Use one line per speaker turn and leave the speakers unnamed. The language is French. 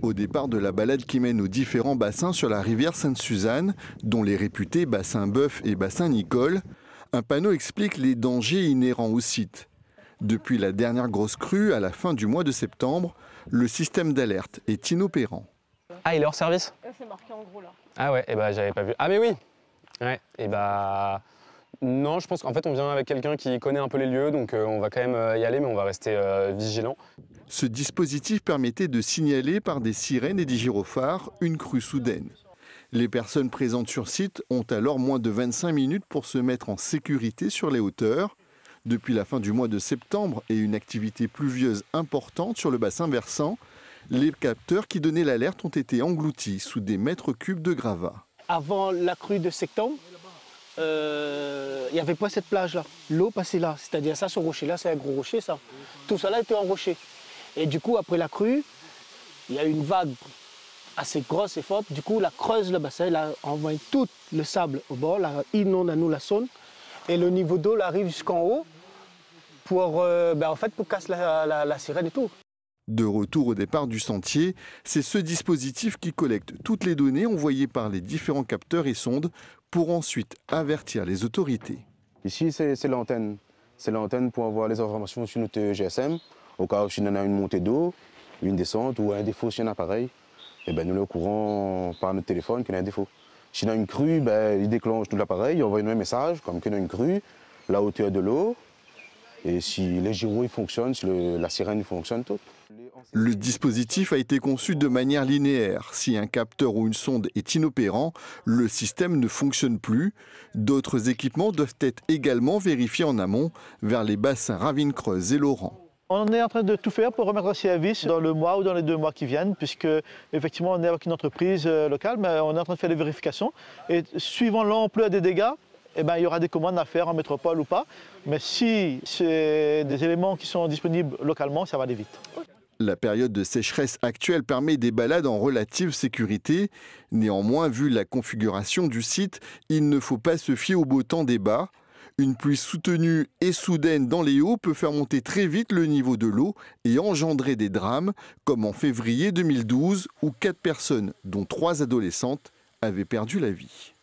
Au départ de la balade qui mène aux différents bassins sur la rivière Sainte-Suzanne, dont les réputés bassin Bœuf et bassin Nicole, un panneau explique les dangers inhérents au site. Depuis la dernière grosse crue, à la fin du mois de septembre, le système d'alerte est inopérant.
Ah, il est hors service?
C'est marqué en gros là.
Ah ouais, et bah j'avais pas vu. Ah mais oui. Ouais, et bah non, je pense qu'en fait on vient avec quelqu'un qui connaît un peu les lieux, donc on va quand même y aller, mais on va rester vigilant.
Ce dispositif permettait de signaler par des sirènes et des gyrophares une crue soudaine. Les personnes présentes sur site ont alors moins de 25 minutes pour se mettre en sécurité sur les hauteurs. Depuis la fin du mois de septembre et une activité pluvieuse importante sur le bassin versant, les capteurs qui donnaient l'alerte ont été engloutis sous des mètres cubes de gravats.
Avant la crue de septembre, il n'y avait pas cette plage-là. L'eau passait là, c'est-à-dire ça, ce rocher-là, c'est un gros rocher, ça. Tout ça là était en rocher. Et du coup, après la crue, il y a eu une vague assez grosse et forte. Du coup, la creuse le bassin, elle a envoyé tout le sable au bord, la inonde à nous la Saône. Et le niveau d'eau arrive jusqu'en haut pour, pour casser la sirène et tout.
De retour au départ du sentier, c'est ce dispositif qui collecte toutes les données envoyées par les différents capteurs et sondes pour ensuite avertir les autorités.
Ici, c'est l'antenne. C'est l'antenne pour avoir les informations sur notre GSM. Au cas où il y en a une montée d'eau, une descente ou un défaut sur un appareil, et nous sommes au courant par notre téléphone qu'il y a un défaut. S'il y a une crue, il déclenche tout l'appareil, il envoie un message comme qu'il y a une crue, la hauteur de l'eau, et si les gyros fonctionnent, si la sirène fonctionne, tout.
Le dispositif a été conçu de manière linéaire. Si un capteur ou une sonde est inopérant, le système ne fonctionne plus. D'autres équipements doivent être également vérifiés en amont vers les bassins Ravine-Creuse et Laurent.
On est en train de tout faire pour remettre en service dans le mois ou dans les 2 mois qui viennent, puisque effectivement on est avec une entreprise locale, mais on est en train de faire des vérifications. Et suivant l'ampleur des dégâts, il y aura des commandes à faire en métropole ou pas. Mais si c'est des éléments qui sont disponibles localement, ça va aller vite.
La période de sécheresse actuelle permet des balades en relative sécurité. Néanmoins, vu la configuration du site, il ne faut pas se fier au beau temps des bas. Une pluie soutenue et soudaine dans les hauts peut faire monter très vite le niveau de l'eau et engendrer des drames, comme en février 2012, où 4 personnes, dont 3 adolescentes, avaient perdu la vie.